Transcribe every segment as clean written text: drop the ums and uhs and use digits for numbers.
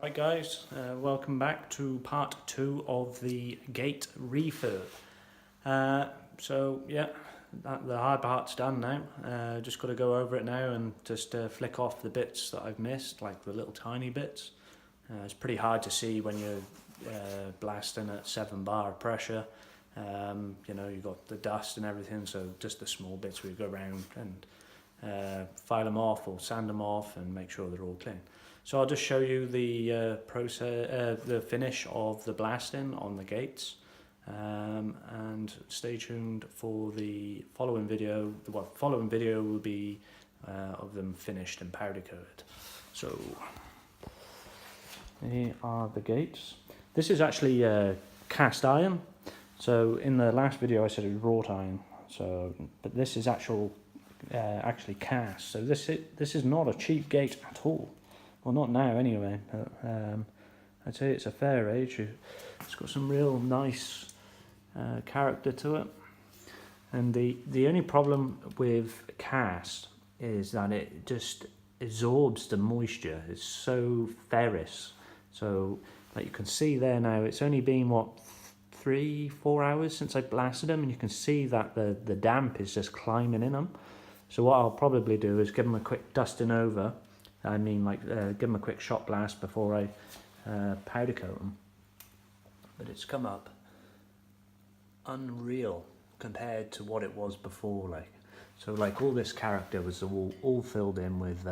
Hi guys, welcome back to part 2 of the gate refurb. The hard part's done now. Just got to go over it now and just flick off the bits that I've missed, like the little tiny bits. It's pretty hard to see when you're blasting at 7 bar pressure. You've got the dust and everything, so just the small bits we go around and file them off or sand them off and make sure they're all clean. So I'll just show you the the finish of the blasting on the gates, and stay tuned for the following video. The following video will be of them finished and powder coated. So here are the gates. This is actually cast iron. So in the last video I said it was wrought iron. But this is actually cast. So this is not a cheap gate at all. Well, not now anyway, but I'd say it's a fair age. It's got some real nice character to it. And the only problem with cast is that it just absorbs the moisture. It's so ferrous. So like you can see there now, it's only been, what, 3-4 hours since I blasted them, and you can see that the damp is just climbing in them. So what I'll probably do is give them a quick dusting over. Give them a quick shot blast before I powder coat them. But it's come up unreal compared to what it was before. So all this character was all filled in with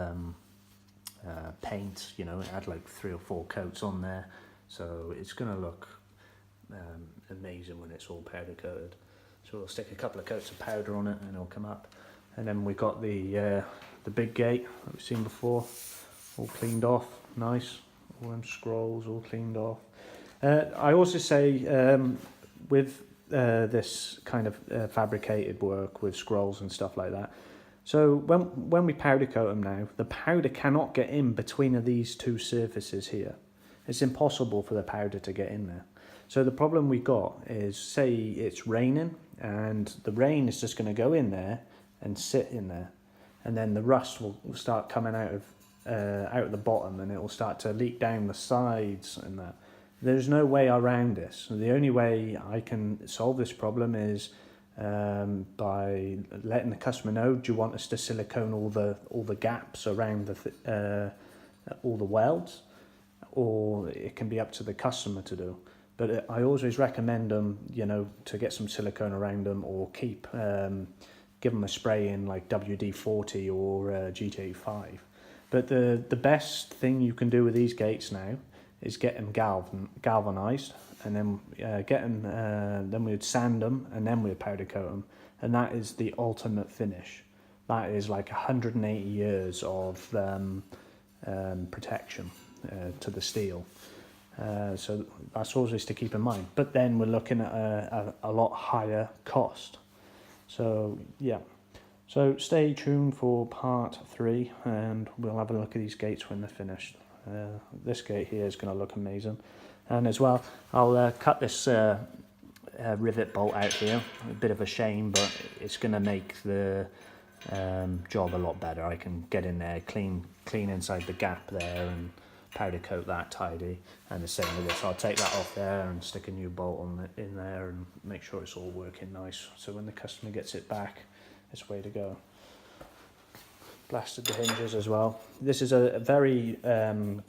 paint. You know, it had like 3 or 4 coats on there. So it's gonna look amazing when it's all powder coated. So we'll stick a couple of coats of powder on it and it'll come up. And then we got the big gate that we've seen before, all cleaned off, nice. All them scrolls all cleaned off. I also say with this kind of fabricated work with scrolls and stuff like that. So when we powder coat them now, the powder cannot get in between these two surfaces here. It's impossible for the powder to get in there. So the problem we got is, say it's raining and the rain is just going to go in there and sit in there, and then the rust will start coming out of the bottom, and it will start to leak down the sides and that. There's no way around this. The only way I can solve this problem is by letting the customer know, do you want us to silicone all the gaps around all the welds, or it can be up to the customer to do. But I always recommend them, to get some silicone around them, or give them a spray in like WD-40 or GT85. But the best thing you can do with these gates now is get them galvanized, and then then we'd sand them, and then we'd powder coat them, and that is the ultimate finish. That is like 180 years of protection to the steel. So that's always to keep in mind. But then we're looking at a lot higher cost. So yeah, so stay tuned for part 3, and we'll have a look at these gates when they're finished. This gate here is going to look amazing, and as well I'll cut this rivet bolt out here. A bit of a shame, but it's going to make the job a lot better. I can get in there, clean inside the gap there, and powder coat that tidy. And the same with this, I'll take that off there and stick a new bolt in there and make sure it's all working nice, so when the customer gets it back, it's way to go. Blasted the hinges as well. This is a very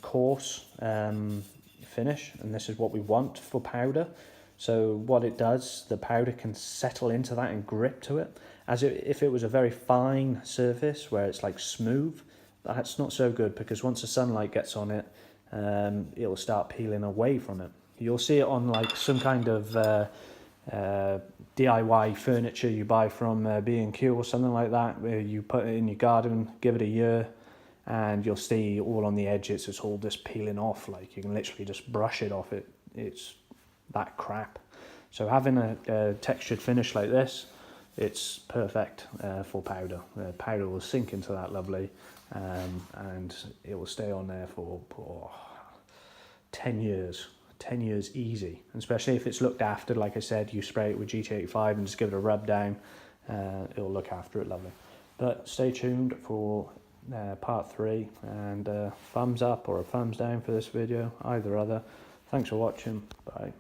coarse finish, and this is what we want for powder. So what it does, the powder can settle into that and grip to it, if it was a very fine surface where it's like smooth. That's not so good, because once the sunlight gets on it, it will start peeling away from it. You'll see it on like some kind of DIY furniture you buy from B&Q or something like that, where you put it in your garden, give it a year, and you'll see all on the edges it's all just peeling off. Like you can literally just brush it off. It's that crap. So having a textured finish like this, it's perfect for powder. Powder will sink into that lovely, and it will stay on there for 10 years. 10 years easy, especially if it's looked after. Like I said, you spray it with GT85 and just give it a rub down, it'll look after it lovely. But stay tuned for part 3, and thumbs up or a thumbs down for this video, either other. Thanks for watching. Bye.